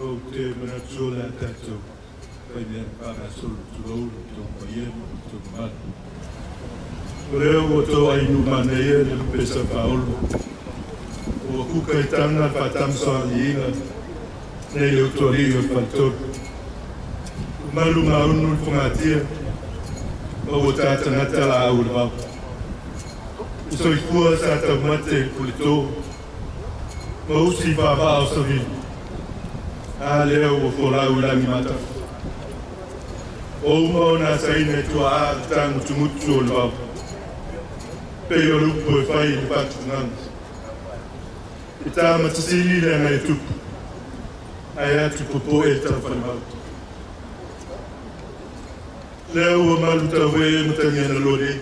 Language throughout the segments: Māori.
O te mana tūla tātou, pai mea pāra solo tūrou, tō paia, tō matu. O leo o tō ainu mana ia, le pesa paolo. O kuka i tanga whatamsa i inga, nei leo tō rio i whantoru. O malu maunu i whangatia, o tāta natala au le wau. I soi kua sa tau mate kule tō, ma usi whawa o sa vini. A leo o wholau rangi mata. O umau nā saine tua a tangu tumutu o le wau. Pei o lupu e whai i patu nganga. I tā matasili lenga e tupu. Ai atu popo e tau whanau. Leo o malu tau e matangi ana lore.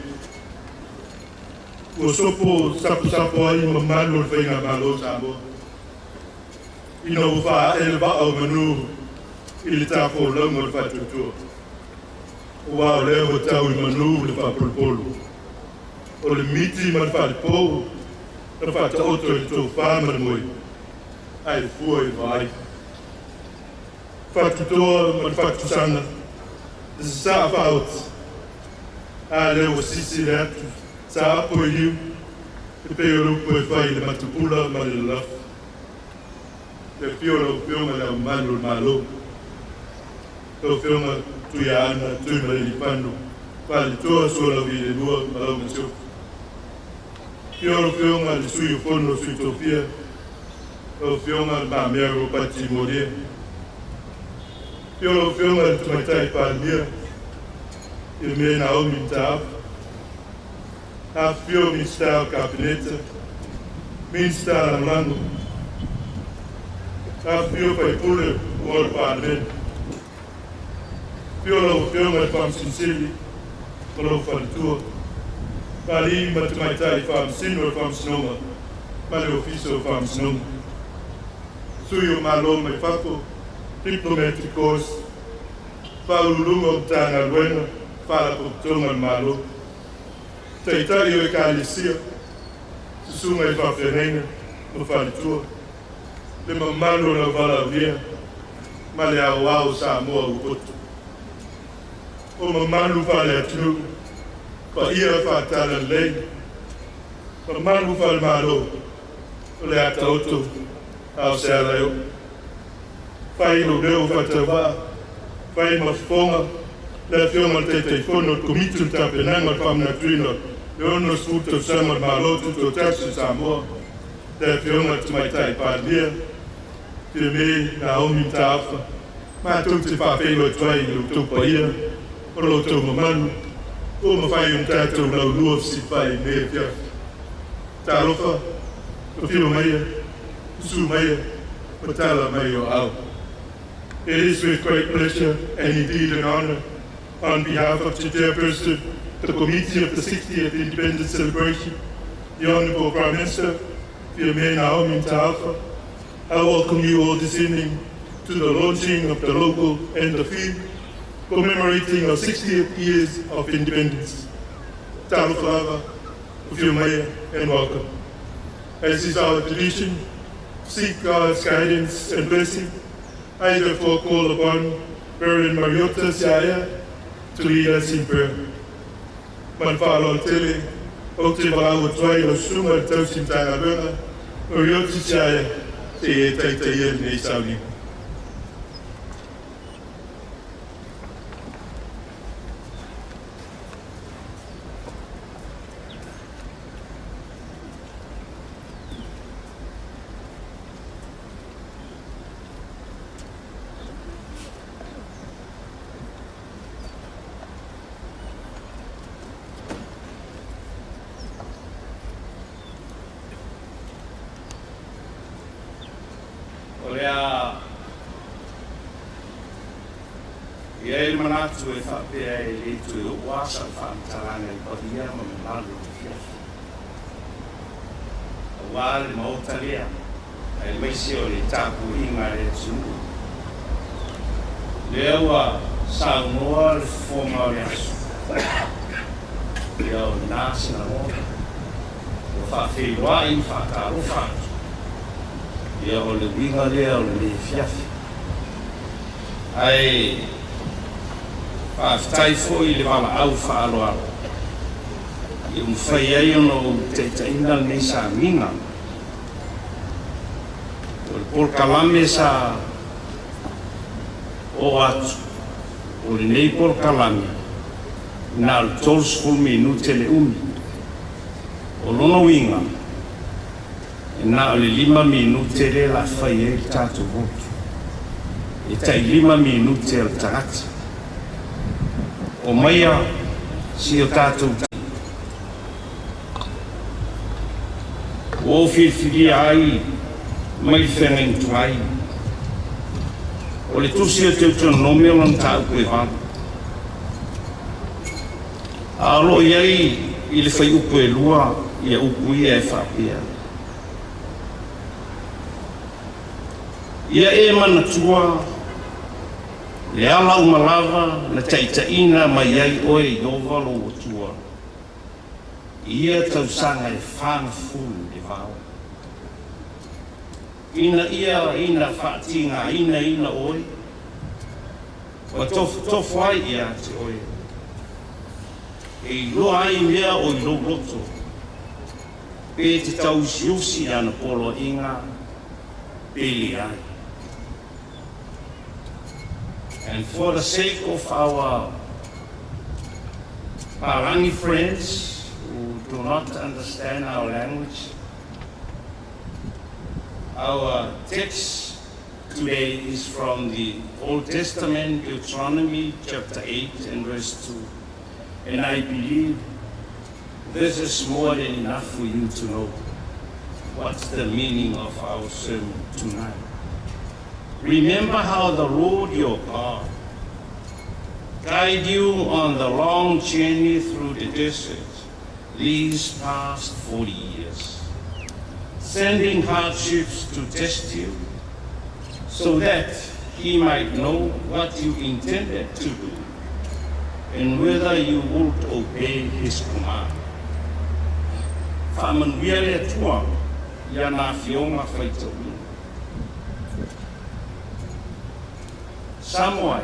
O sopo sapo ai ma malu o whainga malo Samoa. Ina o wha e le wao manu I le tāko launga le whatutua. O wao leo o tau I manu le whapolopolo. O le miti ma le whalipo, le whataoto le tō whāmara moi. Ai fua I vai. Whatutoa ma le whatusanga. Le sa whaot. A leo o sisi le atu. Sa apo I liu. Le peo rupo e whai le matupula ma le lafu. le fiona la mano malo. Lo fiona tuiana, tuima li pano. Pali toa sola vile lua malo masio. Fiona li sui fono sui tofia. Lo fiona ma mero pati moria. Fiona li tumaitai palia. Il me na o minta. A fio mi sta capineta. Min sta la mlango. A fio pai pule mor parmen. Fio me fam sinceri. Lo fal tuo. Pali matumaitai fam sino fam snoma. Male oficio fam snoma. Suyo malo me fapo. Diplomaticos. Faulungo tanga bueno. Fala por tonga malo. Taitario e calicia. Susuma e fafenenga. No fal tuo. Le mamalo na vala via. Male au Samoa upoto. O mamalo fale atu. Pa ia fatala lei. Mamalo fal malo. O le ata oto. Au se aleo. Fai no leo fatava. Fai masfonga. La fiona te telefono comitul tapenanga fam na trino. Leono sputo sama malo tutto taxi Samoa. La fiona te mai tai parlia. Te me na omi tafa. Ma tutti fa pelo twai lo to paia. O lo to mamanu. Como fai un tato na luo si fai me pia. Talofa. O fio meia. Su meia. Patala meio au. It is with great pleasure and indeed an honor on behalf of the chairperson, the Committee of the 60th Independence Celebration, the Honorable Prime Minister, Fiamena Naomi Ta'afa, I welcome you all this evening to the launching of the local end of field, commemorating our 60th years of independence. Ta'afa, Fiamena, and welcome. As is our tradition, seek God's guidance and blessing. I therefore call upon Reverend Mariota Siaya to lead us in prayer. Manfalo Tele, Otevala Utwai, Osuma, Tausin Tagabera, Mariota Siaya, Te Taitayen Nesami. Ia manatu e whapea e le tu e wasa whamtaranga I paria ma malu fia. A wale maotalea, ai maisi o le tapu inga le tunu. Le awa Samoa le foma o le asu. Le au nasi na mo. O whawhiroa I whakaro whatu. Le au le winga le au le fiafi. Ai Whaftai foi le wala au whaaloa. I umwhai ai ono te taina nei sa minga. O le porkalame sa o atu. O le nei porkalame. Na le 12 minute le umi. O lono winga. Na le 5 minute le la whai ai tatu votu. E tai 5 minute al tagata. O maia si o tātou o whiwhiri ai mai whengentu ai o le tusi o teu tonu nome o lan tāu koe wāna a alo iai I le whai upu e lua I a upu ia e whapea ia e mana tua Le ala umalawa na taitaina mai ai oe I ovalo o tua. Ia tausanga e whana fulu le vau. Ina whaatinga, ina oe. Wa tofu ai ia te oe. E loa ai mea o I lo loto. Pe te tausi usi ana polo inga. Peli ai. And for the sake of our Parangi friends who do not understand our language, our text today is from the Old Testament, Deuteronomy chapter 8 and verse 2. And I believe this is more than enough for you to know what's the meaning of our sermon tonight. Remember how the Lord your God guided you on the long journey through the desert these past 40 years, sending hardships to test you so that he might know what you intended to do and whether you would obey his command. Whamanuia lea tua, ia nā whionga whaitau. Samoa,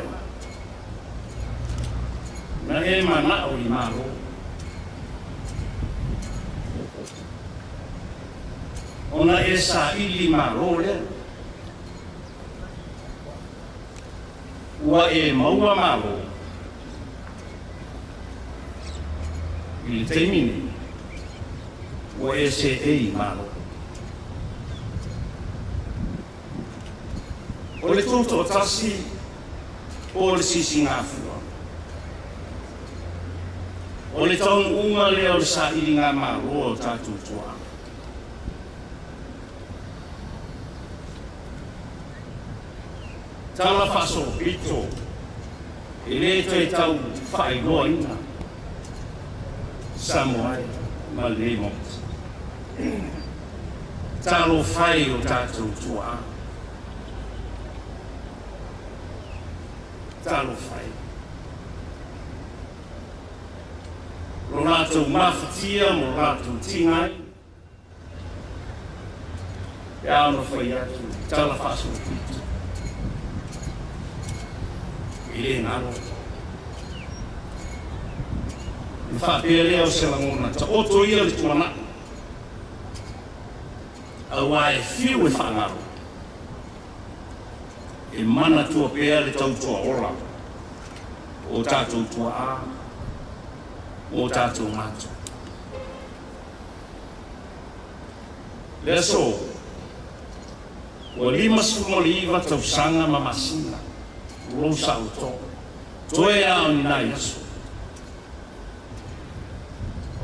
na e mana o I malo. Ona e sa ili malo lea. Ua e maua malo. I te mini. Ua e se e malo. O le toto tasi, o le sisi ngā fua. O le taun unga leo le sa ili ngā malo o tātou tua. Tala faso pito, e le te tau whaigoa ina. Samoa, ma le mot. Talo whai o tātou tua. Talo whai. Lo rātou mawhatia mo rātou tingai. E ana whai atu, tala whaso pito. I le ngaro. I whapea lea o se langona, ta oto ia le tuana. A wai whiu e whangaro. E mana tua pea le tautua ora. O tātou tua a. O tātou mātou. Lea so. O lima sumoliva tau sanga mamasina. Rosa o to. Toe au ni nai aso.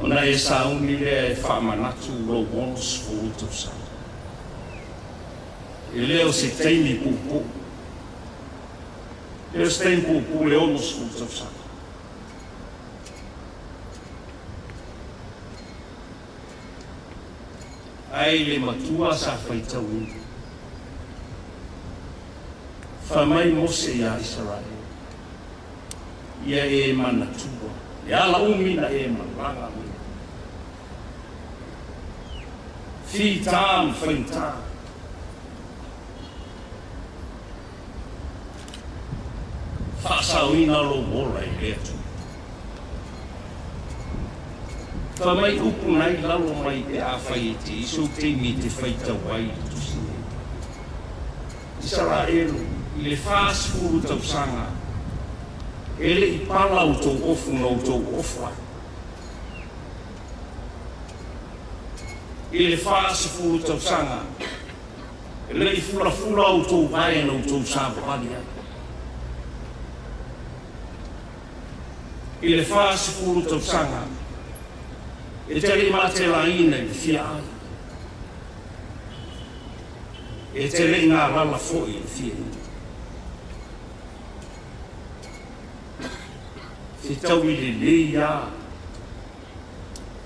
Ona e sauni lea e whamanatu lo wonos o uto sa. E leo se teimi pupu. Leo se teimi pupu le onos o uto sa. Ai le matua sa whaitau ina. Whamai mose ia Israel. Ia e manatua. Ia la umina e maranga mina. Fi tam whainta. Whasauina lo mora I lea tu. Whamai upu nai lalo mai e a whai te iso te mi te whaita wai tu sine. Israel. I le whaasfuru tau sanga. Ele I pala o tau ofu na o tau ofua. I le whaasfuru tau sanga. Ele I fura o tau vai na o tau sabahani ai. I le whaasfuru tau sanga. E tere mate la ina I fia ai. E tere ngā rala foi I fia ai. Se tau I le leia.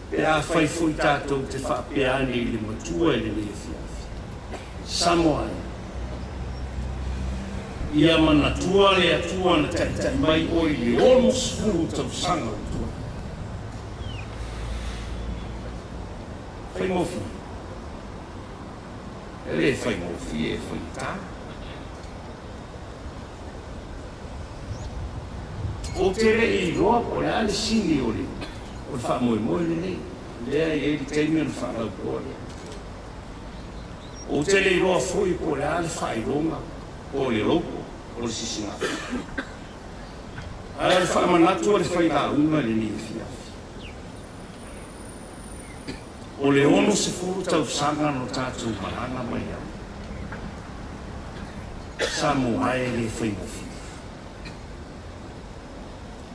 Pe a whai fui tātou te whapeane I le matua I le lea fiafi. Samoa. Ia manatua le atua na taitai mai oi le olmos furu tau sanga o tua. Whai mofi. E le whai mofi e whai tā. O tere I roa o le ale sini o le. O le wha moe moe le nei. Lea I eri teimi o le wha lau o le. O tere I roa fui o le ale wha I ronga. O le loko. o le sisinga. Ai whaamanatu le whaitaunga le ni fia. O le ono se furu tau sanga no tātou mahanga mai au. Samoa le whaimofi.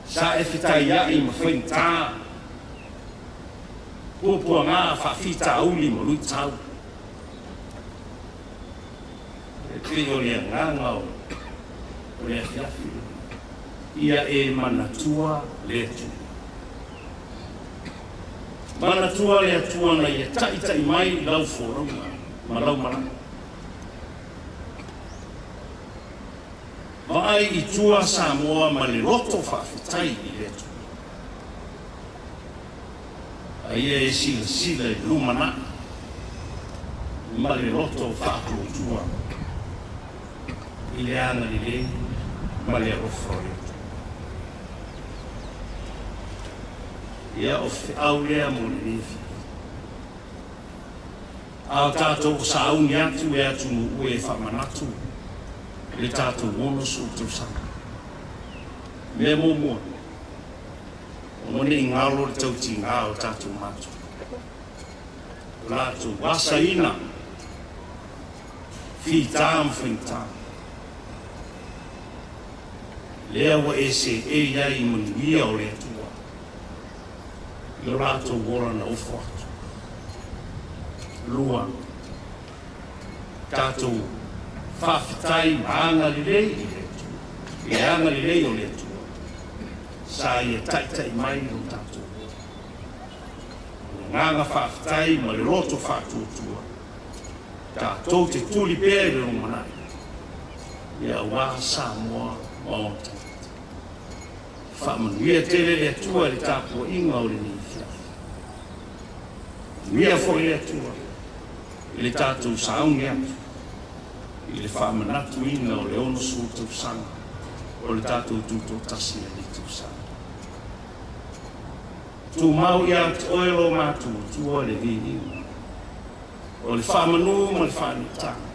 Sa e fitai ai ma whaintā. Pupua ngā whawhita auli ma lui tau. E pio lea nganga o lea fiafi. Ia e manatua lea tu. Manatua lea tuana ia tai mai lau whoronga. Ma lau maranga. Vai I tua Samoa ma le roto whawhitai I le tu. Aia e sila I lumana. Ma le roto whaklotua. I le ana I le, ma le rofo le tu. Ia o au lea mo le nefi. Ao tātou saungi atu e atu ue whamanatu. Le tātou wono su tau sanga. Me momo. O mone I ngalo le tau ti ngā o tātou mātou. Lātou wasa ina. Whitām whitām. Lea wa e se e iai manuia o le atua. I lātou wora na ofo atu. Lua. Tātou whawhitai maanga lirei I le tu. I anga lirei o le tu. Sa ia tai mai o tātou. Nganga whawhitai ma le roto whātuatua. Tātou te tuli pēre o manai. Ia wā Samoa ma o tātou. Whamanuia tere le atua le tāpua inga o le nifia. Mia fo le atua. I le tātou saungi atu. I le whamanatu ina o le ono su tau sanga. O le tātou tūtou tasi a li tau sanga. Tu mau ia te oelo mātua tua le vini. O le whamanu ma le whanitanga.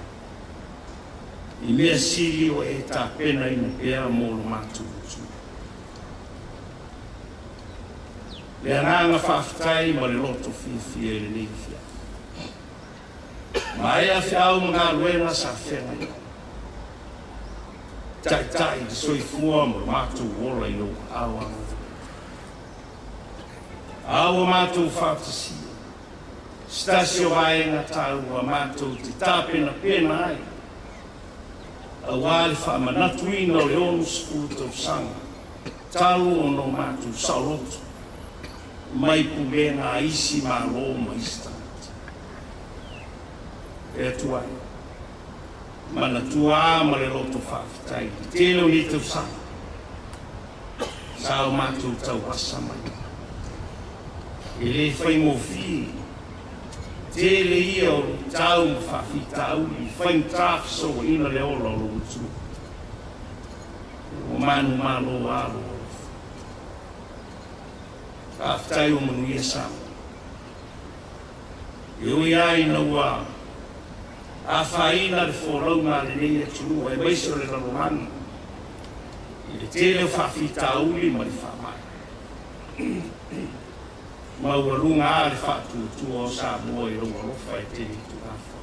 I mea siri o e tā pena ina pēra mō lo mātua tua. Le ananga whawhitai ma le loto fifi e le nifia. Ma ea whiau mga luena sa whenga. Tai I soifua mo mātou wola I o awa. Awa mātou whātasia. Stasio vaenga tau a mātou te tāpena pena ai. A wāle whamanatu ina o le onu sifu tau sanga. Tau o no mātou saulotu. Mai pulenga isi mā loma ista. E tuai. Mana tua ma le loto whawhitai. Tēlo ni tau sanga. Sao mātou tau wasa mai. E le whaimofi. Tēle ia o tau ma whawhitau. I whaintraf so ina le ola lo utu. O manu malo alo. Whawhitai o manuia sama. E oi ai na ua. A whaina le whorunga le nei atu e maiso le lalomani. I le tele whawhita uli ma le whamai. Mauralunga a le whatuatua o Samoa I runga lofa e tele tu awha.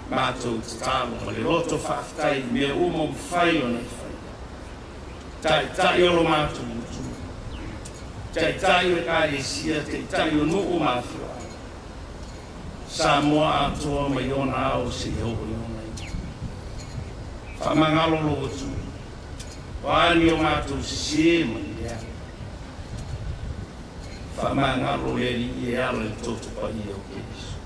Mātou te tālo ma le roto whawhitai mea umo mwhai o nei whai. Tai o lo mātou utu. Tai o e kāre sia te tai o nuku mātou. Samoa atoa mai ona ao se ihoho iona I. Whamangalo lo atu. Wāni o mātou se mai ea. Whamangalo le ri I ala I toto pa I o kesu.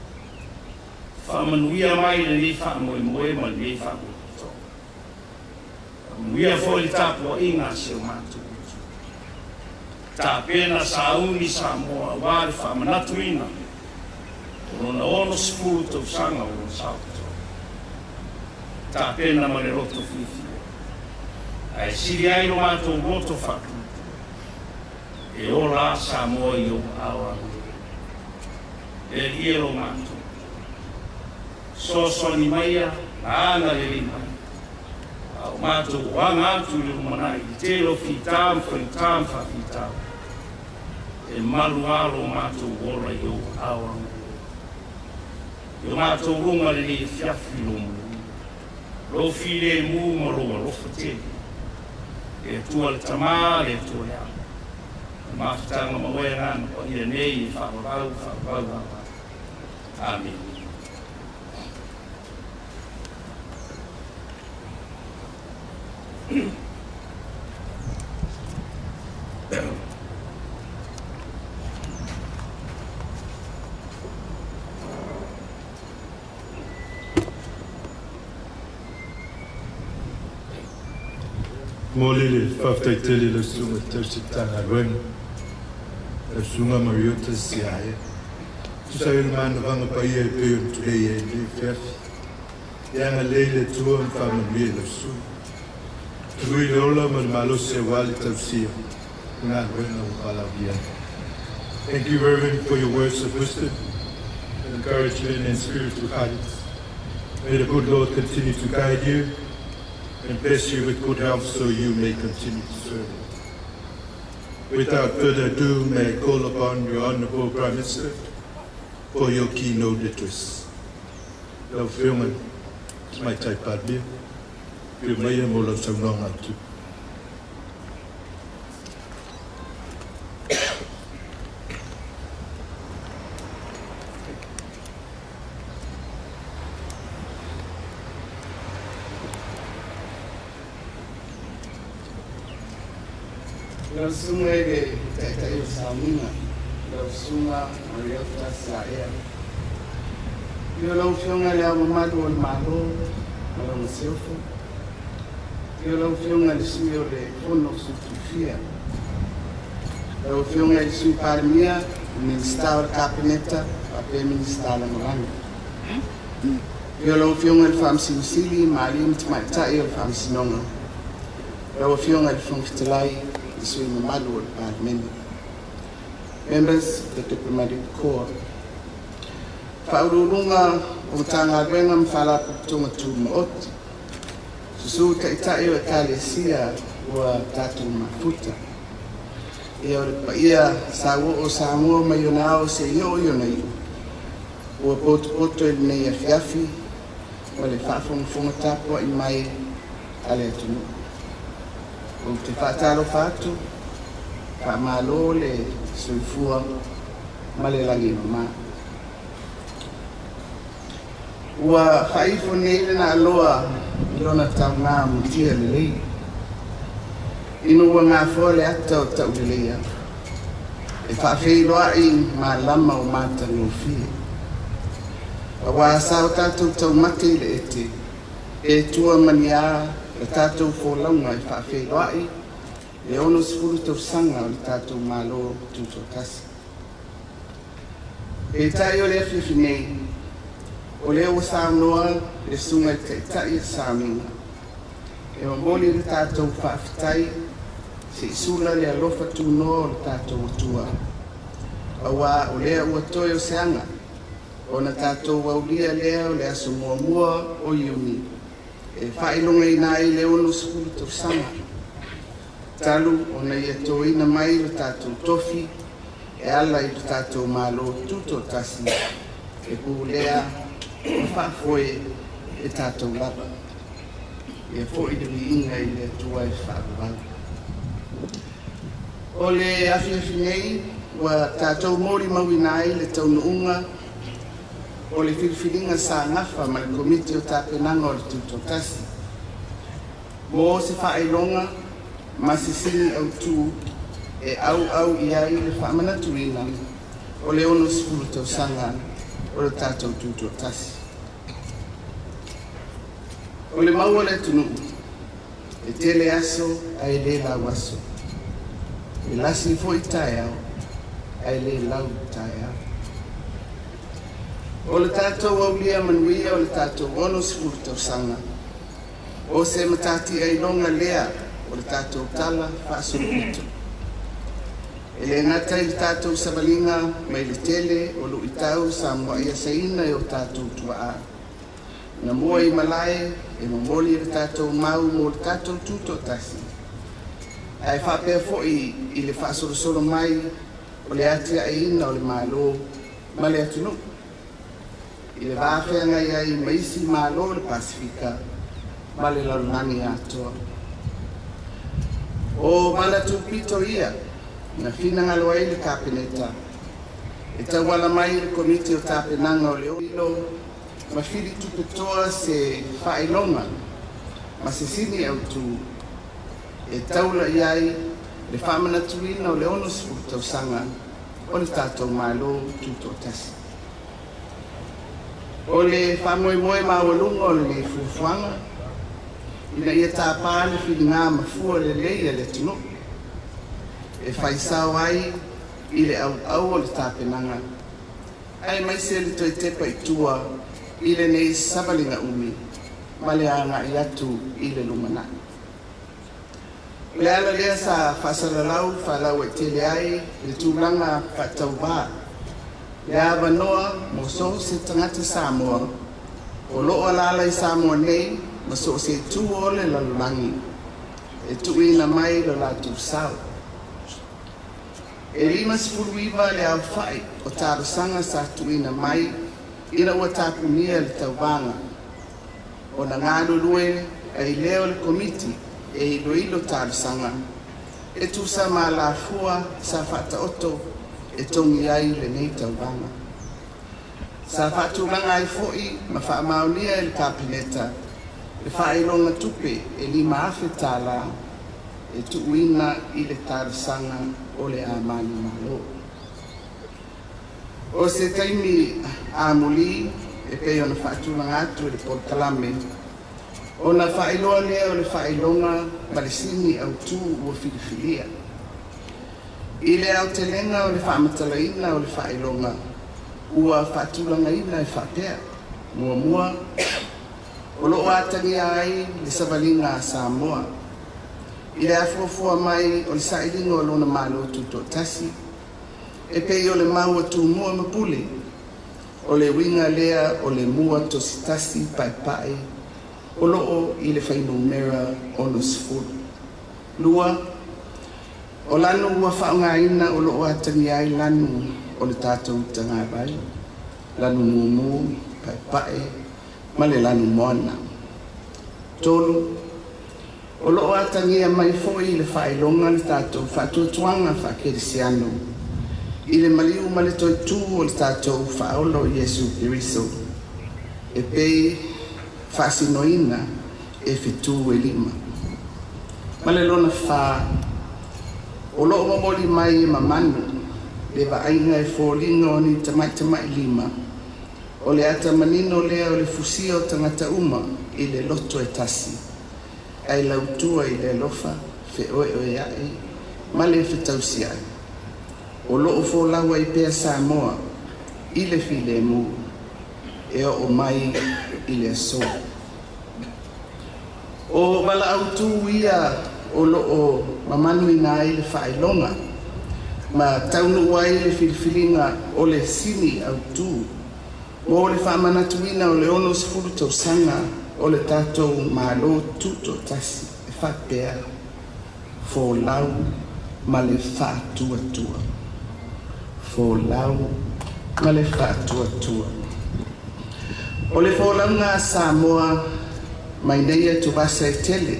Whamanuia mai le ni whamoe moe ma le whamoe to. Whamanuia fo I tāpua inga se o mātou atu. Tā pena sauni Samoa wāre whamanatu ina. Ona ono sifu tau sanga o sauto. Tā pena ma le roto fifi. Ai siri ai no mātou roto whatu. E o la Samoa I o awa. E rie lo mātou. So ni maia ana le lima au mato wanga tu le mana I telo fitam fitam e maluaro mato ora yo awa yo mato runga le fiafi lo file mu moro lo fute e tu al tamale tu ya ma ftanga ma wera no ia nei fa amen. Molele faftaitele le sunga tersitana wen le sunga mariota siae tu sai man vanga pai e pe today e le fef yana lele tua fama le su tu lola man malo se wali tafsir na wen o palavia. Thank you, Reverend, for your words of wisdom, encouragement, and spiritual guidance. May the good Lord continue to guide you and bless you with good health so you may continue to serve Him. Without further ado, may I call upon your Honorable Prime Minister for your keynote address. Lau whiunga, mai tai pādia, whiu mai e mo lau saunonga atu. Lau sunga e tai o saunga, lau sunga o leo tasa ea. Io lau whiunga lea mamadu o malo, ma lau maseofo. Io lau whiunga le sui o le fono sutufia. Lau whiunga le sui parimia, ministra o kabineta, a pe ministra la moranga. Io lau whiunga le whamsiusili, ma alimti maitai o whamsinonga. Lau whiunga le whamfitalai, Sui Mamadu Parliament. Members of the Diplomatic Corps. Faurunga o tanga renga mfala tunga tumot. Susu taitai o kalesia wa tatu mafuta. Ia sawo o Samoa mayonao se yo yonai. O poto el nei afiafi. Wale fafong fonga tapo I mai ale tunu. O te whātaro whātu, whamalo le soifua malelangi mama. Ua whaifo neile na aloa ilona tau ngā mutia lelei. Inu ua ngā fōle ata o tau leleia. E whawhei roa I mā lama o māta ngōwhie. Wa sao tātou tau mate le ete, e tua mania le tātou fōlaunga I whawhei roai, le ono sifuru tau sanga o le tātou mālo tūtou kasi. E tai o le awhiwhi nei, o le o sānoa le sunga I taitai e sāminga. E o moli le tātou whawhitai, se isula le alofa tūnoa o le tātou atua. Awa o lea ua toi o seanga, o na tātou waulia lea o le aso mua o iuni. E whailonga I nai le ono sifuru tau sanga. Talu o na ia toina mai lo tātou tofi, e ala I lo tātou mālo tuto tasi, e pūlea o whafoe e tātou lapa. E fo I le inga I le tua I whaapawau. O le awhiawhi nei, wa tātou mori maui nai le taunuunga, o le whiriwhiringa sa ngafa ma le komiti o tāpenanga o le tuto tasi. Mo se whaelonga, ma se sini au tū, e au iai le whaamanatuina, o le ono sifuru tau sanga, o le tātou tuto tasi. O le maua le tunu, e tele aso a e le lau aso. E lasi fo I tae au, a e le lau tae au. O le tātou aulia manuia o le tātou ono sifuru tau sanga. O se matati ai longa lea o le tātou tala whaasoluputo. E le ngata I le tātou sabalinga mai le tele o lu I tau sa mua ia saina o tātou tua a. na mua I malae e mamoli le tātou mau mo le tātou tūto tasi. Ai whapea fo'i I le whaasorosoro mai o le atia e ina o le mālo ma le atunu. I le wāwhea ngai ai maisi mālo le Pasifika ma le launani atoa. O mana tūpito ia na whina ngalo ai le kāpeneta. E tauala mai le komiti o tāpenanga o le ilo ma whiri tupetoa se whailonga ma se sini au tū. E taula iai le whamana tuina o le ono sifuru tausanga o le tātou mālo tūto tasi. O le whamoemoe mawalunga o le fufuanga, ina ia tāpā le whiri ngā mafua le leia le tunu. E whaisao ai I le au o le tāpenanga. Ai mai se le toi tepa I tua I le nei sabalinga umi, ma le anga I atu I le lumanai. Le ala lea sa whasalalau whalau e tele ai le tūlanga whatau bā. Le awa noa mo so se tangata Samoa, o loo alala I Samoa nei, ma so se tū o le lalulangi, e tuina mai lo la tū sao. E lima sifuluiva le au whai o tārusanga sa tuina mai, ina ua tāpunia le taubanga. O na ngālu lue ai leo le komiti, e ilo tārusanga, e tūsa mā la fua sa whata oto, e tongi ai le nei taubanga. Sa whatulanga ai fo'i, ma wha maunia le kāpeneta, le whailonga tupe e lima afe tāla, e tuuina I le tārusanga o le amani malo. O se taimi amuli, e pei ona whaatulanga atu le polkalame, o na whailoa lea o le whailonga ma le sini au tū ua whiriwhiria. I le au te lenga o le whaamatalaina o le whailonga, ua whaatulanga ina e whapea, mua, o loo atangi ai le savalinga a Samoa. I le afuafua mai o le sailinga o lona malo tuto tasi, e pei o le maua tu mua mapule, o le winga lea o le mua tosi tasi pai, o loo I le whainumera o no sifuru. Lua, o lanu ua whaungaina o loo atangi ai lanu o le tātou tangabai, lanu mumu, pai, ma le lanu moana. Tolu, o loo atangia mai fo'i le whailonga le tātou whatuatuanga whakerisiano. I le maliu ma le toi tū o le tātou whaolo Iesu Kiriso. E pei whaasinoina e whetū e lima. Ma le lona wha, o loo mamoli mai e mamanu, le waainga e fōlinga o ni tamai lima. O le ata manino lea o le fusio tangata uma I le loto e tasi. Ai lautua I le lofa, fe oe ai, ma le whetausi ai. O loo fōlaua I pea Samoa, I le file mu, e o mai I le so. O wala autu ia o loo mamanu ina ai le whailonga, ma taunu ai le filfilinga o le sini autu, mo le whamanatuina o le ono sifuru tausanga o le tātou mālo tuto tasi e whapea fōlau ma le whātuatua. Fōlau ma le whātuatua. O le fōlau ngā Samoa mai nei atu wasa e tele,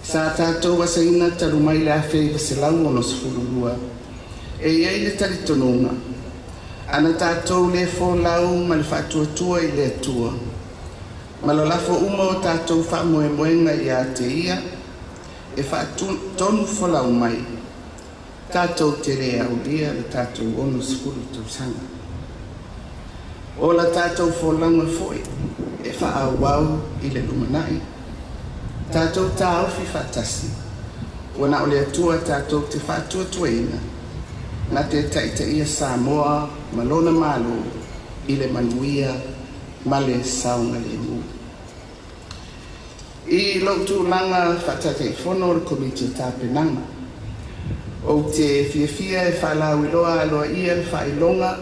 sa tātou wasa ina taru mai le awhei waselau o no sifururua. E iei le taritononga, ana tātou le fōlau ma le whātuatua I le atua. Malalafo uma o tātou whamoemoenga I a te ia, e whaatonu wholau mai. Tātou te rea o lia le tātou ono sifuru tausanga. O la tātou wholanga foi, e whaawau I le lumanai. Tātou tā ofi whatasi, wana o le atua tātou te whaatuatuaina, na te taita ia Samoa, malona malo, I le manuia, ma le saunga le mu. I lautu langa whatatei whono le komiti tāpenanga. O te fiafia e whalau iloa aloa ia le whailonga,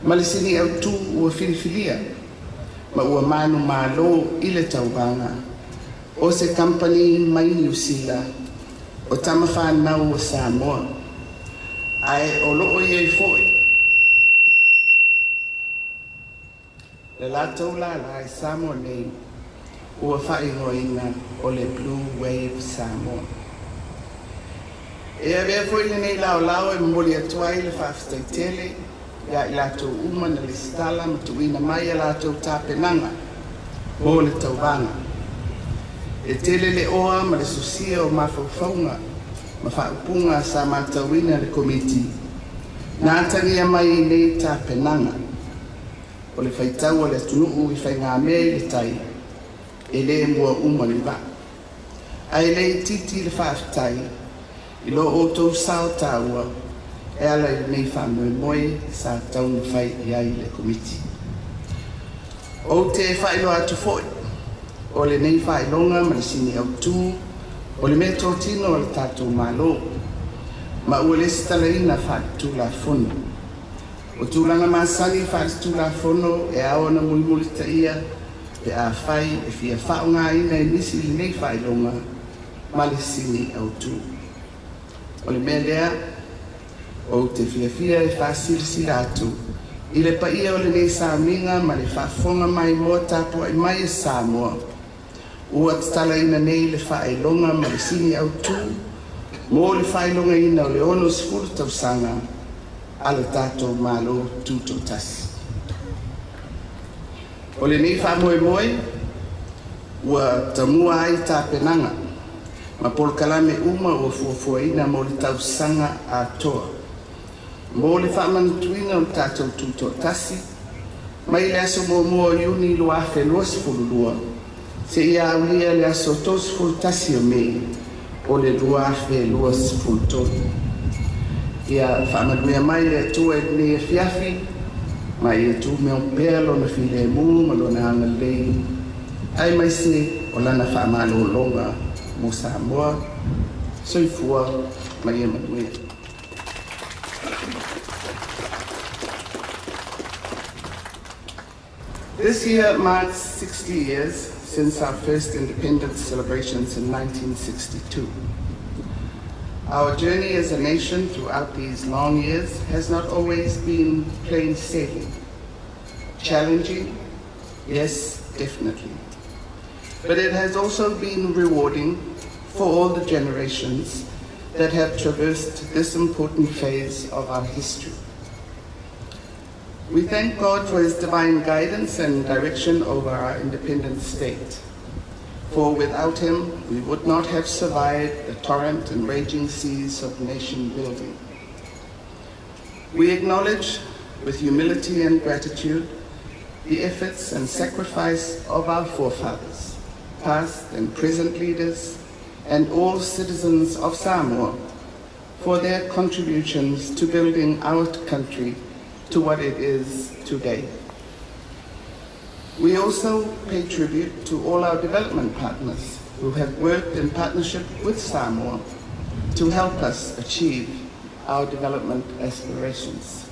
ma le sini au tū ua whiriwhiria. ma ua manu mālo i le tauranga o se company mai New Zealand o tama whanau o Samoa. Ai o loo iei foi. Le lātou la lai Samoa nei ua whaingoina o le Blue Wave Samoa. E avea foi le nei lao lao e moli atua i le whaafitai tele ia i lātou uma na le stala ma tuina mai a lātou tāpenanga o le tauranga. E tele le oa ma le susia o mawhauwhaunga ma whaupunga sa mātauina le komiti nā tangia mai nei tāpenanga o le whaitau o le tunuu i whainga mea i le tai e le mua uma ni wa. Ai le titi le whaafitai i lo o tau sao tāua e ala i nei whamoe moe sa taunu whai i ai le komiti. O te whailo atu foi, o le nei whailonga ma le sini au tū, o le mea tōtino o le tātou mālo, ma ua le stalaina whaatu la fono. O tūlanga māsani whaatu la fono e aona muli ta ia, pe a whai e fia whaonga ina e nisi le nei whailonga ma le sini au tū. O le mea lea, o te fia e whasirisi atu, i le paia o le nei Saminga ma le whafonga mai moa tāpua i mai e Samoa. Ua tatala ina nei le whaelonga ma le sini au tū, mo le whaelonga ina o le ono sifuru tausanga, a le tātou mālo tūto tasi. O le nei whamoe moe, ua tamua ai tāpenanga, ma polkalame uma ua fuafuaina mo le tausanga a toa. Mo le whamantuina o tātou tūto tasi, mai le aso mua iuni lua afe luas fululua, se ia aulia le aso tos ful tasi o me, o le lua afe luas ful tonu. Ia whamanuia mai le atua e ne e fiafi, mai e tu mea pēa lo na file e mū, ma lo na anga lei, ai mai se o lana whamalo longa mo Samoa, soifua mai e manuia. This year marks 60 years since our first independence celebrations in 1962. Our journey as a nation throughout these long years has not always been plain sailing. Challenging, yes, definitely. But it has also been rewarding for all the generations that have traversed this important phase of our history. We thank God for His divine guidance and direction over our independent state. For without Him, we would not have survived the torrent and raging seas of nation building. We acknowledge with humility and gratitude the efforts and sacrifice of our forefathers, past and present leaders, and all citizens of Samoa for their contributions to building our country to what it is today. We also pay tribute to all our development partners who have worked in partnership with Samoa to help us achieve our development aspirations.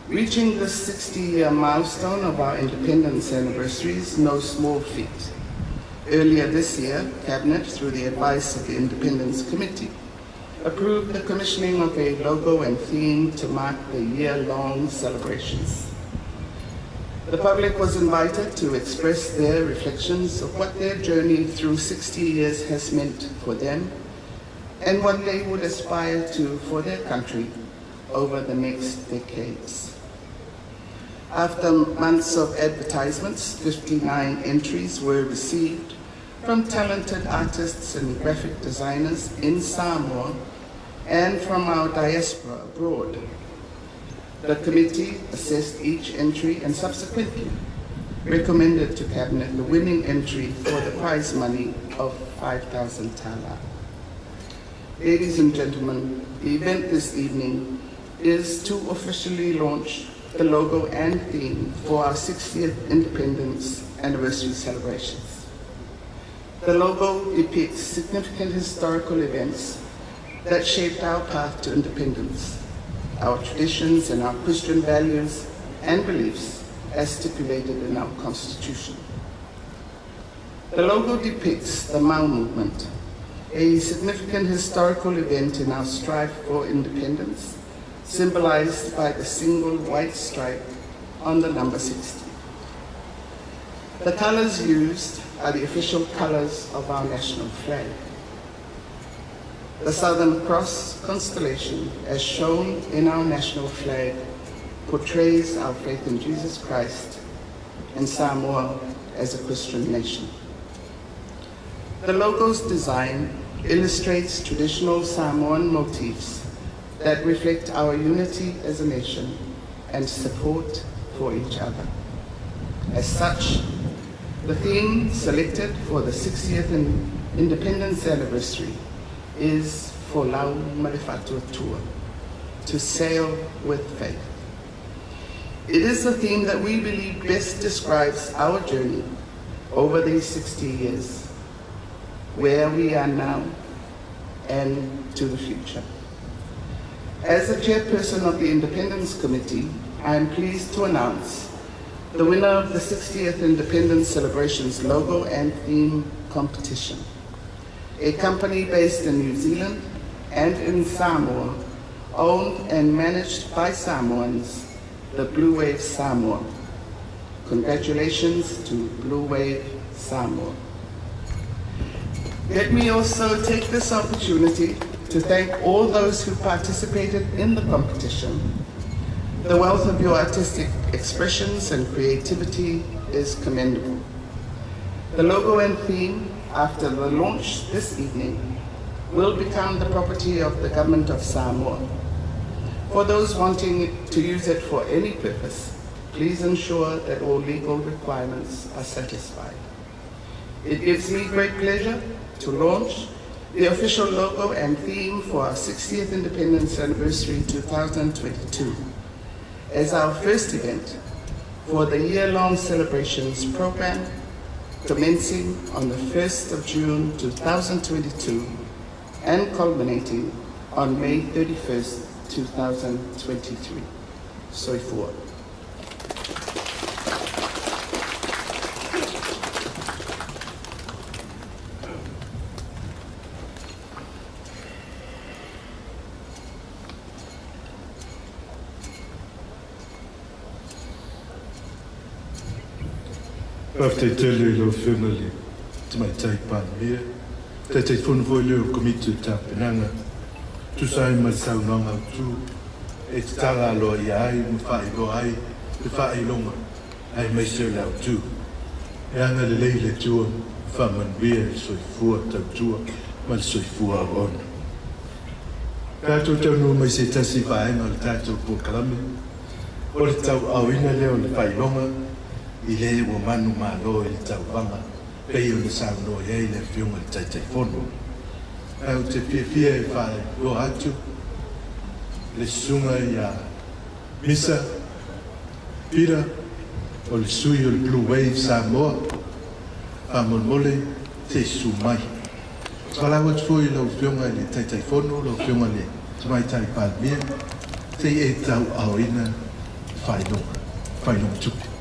Reaching this 60-year milestone of our independence anniversary is no small feat. Earlier this year, Cabinet, through the advice of the Independence Committee, approved the commissioning of a logo and theme to mark the year-long celebrations. The public was invited to express their reflections of what their journey through 60 years has meant for them and what they would aspire to for their country over the next decades. After months of advertisements, 59 entries were received from talented artists and graphic designers in Samoa and from our diaspora abroad. The committee assessed each entry and subsequently recommended to Cabinet the winning entry for the prize money of 5,000 tala. Ladies and gentlemen, the event this evening is to officially launch the logo and theme for our 60th independence anniversary celebrations. The logo depicts significant historical events that shaped our path to independence, our traditions and our Christian values and beliefs, as stipulated in our Constitution. The logo depicts the Mau movement, a significant historical event in our strive for independence, symbolized by the single white stripe on the number 60. The colors used are the official colors of our national flag. The Southern Cross constellation, as shown in our national flag, portrays our faith in Jesus Christ and Samoa as a Christian nation. The logo's design illustrates traditional Samoan motifs that reflect our unity as a nation and support for each other. As such, the theme selected for the 60th independence anniversary is For Lau Marifatua Tour, to sail with faith. It is the theme that we believe best describes our journey over these 60 years, where we are now and to the future. As the chairperson of the Independence Committee, I am pleased to announce the winner of the 60th Independence Celebrations logo and theme competition. A company based in New Zealand and in Samoa, owned and managed by Samoans, the Blue Wave Samoa. Congratulations to Blue Wave Samoa. Let me also take this opportunity to thank all those who participated in the competition. The wealth of your artistic expressions and creativity is commendable. The logo and theme, after the launch this evening, will become the property of the Government of Samoa. For those wanting to use it for any purpose, please ensure that all legal requirements are satisfied. It gives me great pleasure to launch the official logo and theme for our 60th Independence Anniversary 2022 as our first event for the year-long celebrations program commencing on the 1st of June 2022 and culminating on May 31st, 2023. Soifua. After telling your family to my type on here, that I phone for you committed to Tapenanga to sign my sound on out to it's Tala Yai, Mufai Goai, the Fai Longa, I may sell out too. Young Eleele to Fam and Beer, Soifua, Tabtua, but Soifua on. Tato Tanu may say testifying on Tato Proclaiming, or it's our inner level Fai Longa. Ile wo manu malo il tawanga pe o sa no ye le fiunga tai fono au te pia fa lo hatu le sunga ya misa pira o le suyo il Blue Wave Samoa amon mole te sumai sala wat foi lo fiunga le tai fono lo fiunga le mai tai palmia te e tau auina fai no tupi.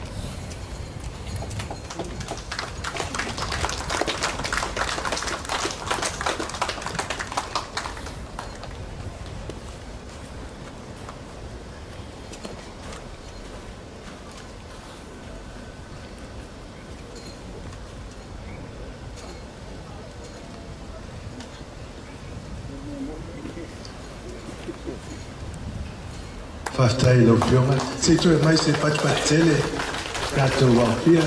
After I love you, c'est toi et moi, c'est pas de télé, quand tu vas faire.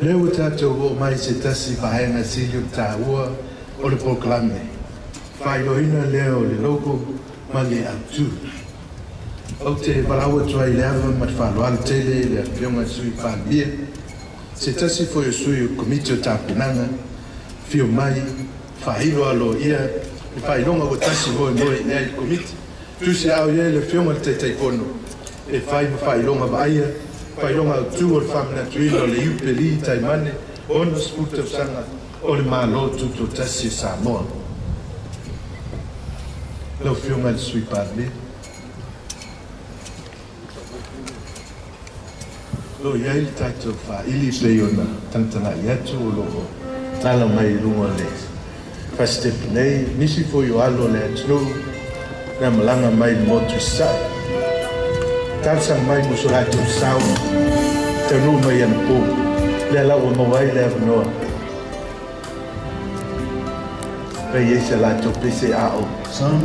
Leo tato o mai se tasi vahenga silio taua o le proclame. Whailoina leo le logo ma le autu. O te walaua tuai leava ma te whaloala tele le whionga sui whanbia. Se tasi fo sui o komiti o tāpinanga, whio mai, whailo alo ia, e whailonga o tasi ho e moe ia i komiti. Tusi au ia le whionga te teipono. E whailonga vaia, whailonga tu o le whamina tuilo le iupeli tai mane, Ona sputa sanga o le malo tutu tasi Samoa. Lo fiunga le sui parli. Lo iai le tatou fa ili pleiona tantana i atu o loko. Tala mai lunga le. Fa step nei, nisi fo yo alo le atu. Na malanga mai motu sai. Tansang mai musuratu sau. Tanu mai ana po. Le ala o mawai le avanoa. Pei ese la to pese ao.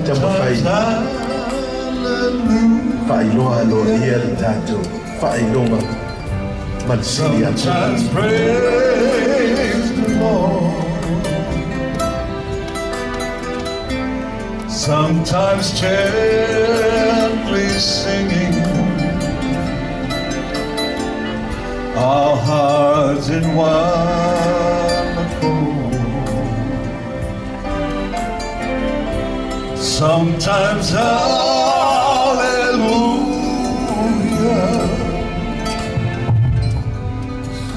Tama fai. Fai loa lo ia le tatou. Fai longa. Sometimes praise the Lord. Sometimes gently singing our hearts in one accord. Sometimes hallelujah.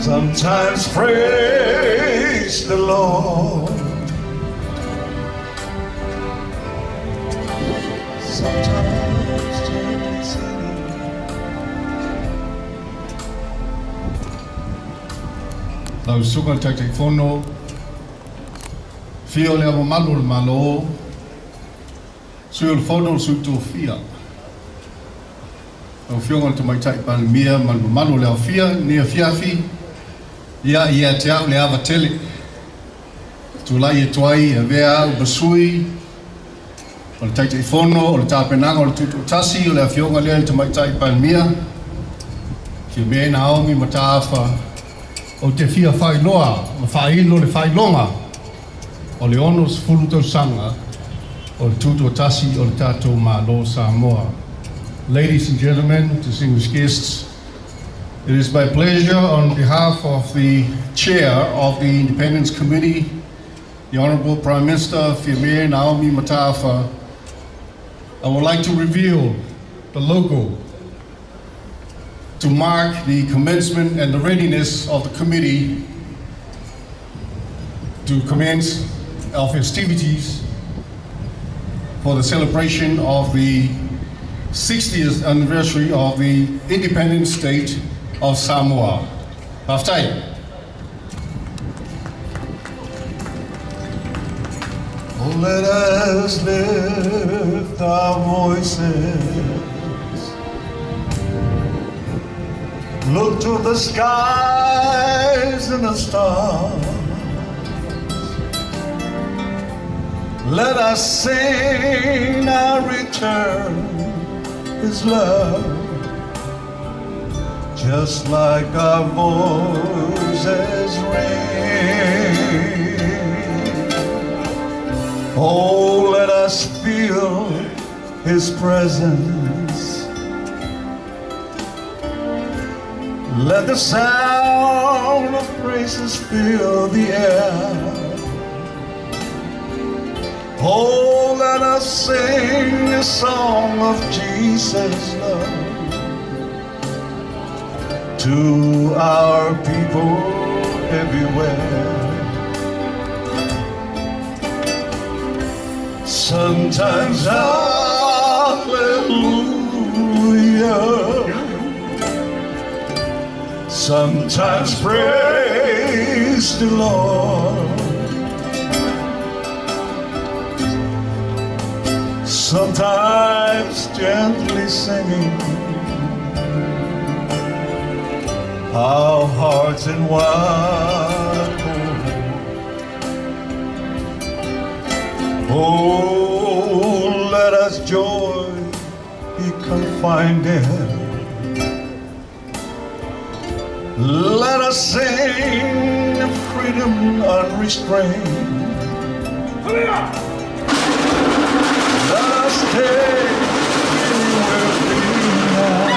Sometimes praise the Lord. Sometimes gently singing. Lau suka tete fono. Fio le amo malo le malo. Sui le fono sui tu fia. Lau fio ngal tu mai tai palmia malo le au fia ni a fiafi. Ia te au le awa tele. Tu lai e tuai e vea u basui. O le taite i fono, o le tāpenanga, o le tutu tasi, o le awhionga lea i te maitai palmia. Ki me na aomi ma tāwha. O te fia whai loa, ma whai ilo le whai longa. O le ono sfulu tau sanga. O le tutu tasi, o le tātou mālo Samoa. Ladies and gentlemen, distinguished guests, it is my pleasure on behalf of the Chair of the Independence Committee, the Honourable Prime Minister Fiamere Naomi Matafa. I would like to reveal the logo to mark the commencement and the readiness of the committee to commence our festivities for the celebration of the 60th anniversary of the independent state of Samoa. Aftai. Oh, let us lift our voices, look to the skies and the stars. Let us sing our return, His love. Just like our voices ring. Oh, let us feel His presence. Let the sound of praises fill the air. Oh, let us sing a song of Jesus' love to our people everywhere. Sometimes hallelujah, sometimes praise the Lord, sometimes gently singing our hearts in one accord. Oh, let us joy be confided. Let us sing freedom unrestrained. Let us take anywhere we want.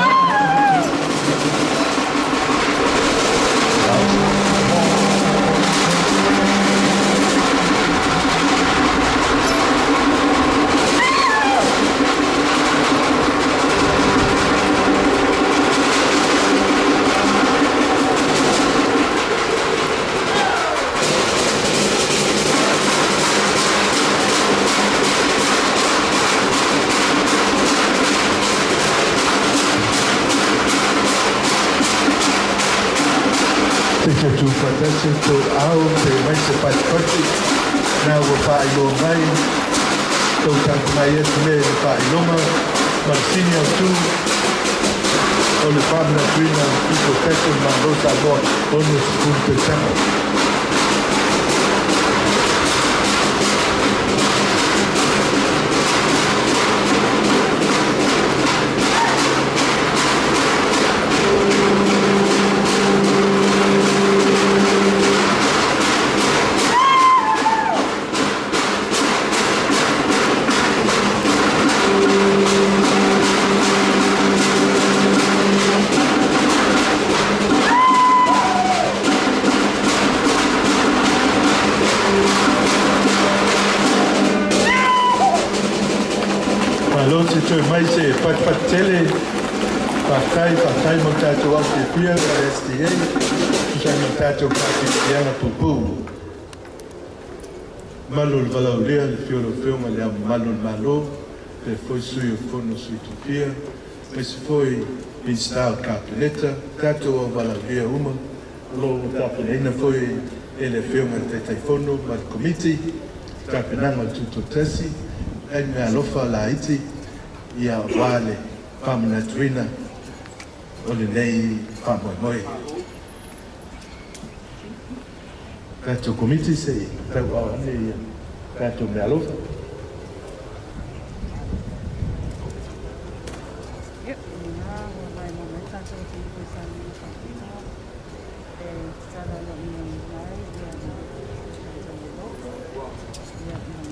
tu patase to au te mai se pati na wo pa ilo mai to tanto mai e me pa iloma Marcinha tu o le famna tuina tu protesto ma rosa bo onus punto chama mai se pat tele patai mo tato au te pia STA sa mi tato pati piana pupu malo il valauria il fioro ma le malo per foi sui fono sui tupia e se foi install capinetta tato o valauria uma lo capinetta foi ele filma te fono ma committee capinanga tutto tesi e me alofa la iti ia wale pamna tuina ole nei pamoe kato komiti sei tau au ane kato me alofa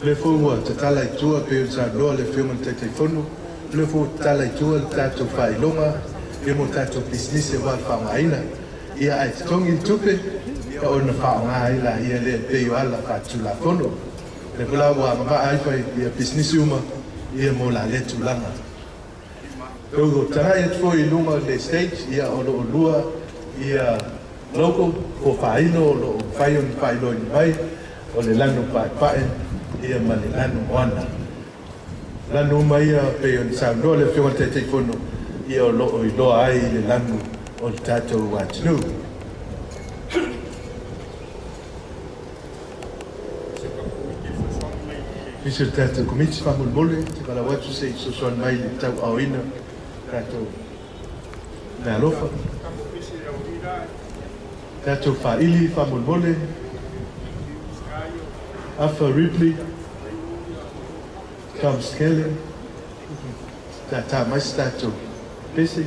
le fua te tala i tua pe sa loa le filma te fono le fo tala i tua tato fai longa e mo tato business e wa fa maina ia ai tongi tupe ka ona fa ngaila ia le pe ala fa tula fono le bula wa ma ai fa ia business uma ia mo la le tulanga go tara e fo i longa le stage ia o lua ia logo ko fai no lo fai on fai lo mai o le lano pa ia male lano ona lanu mai a pe on sa no le fiona te fono ia lo ai le lanu o tato watnu Mr. Tato committee fa mole te kala watu se so son mai le tau auina tato na lofa tato fa ili fa mole afa Ripley Tom Skelly, that time I started busy.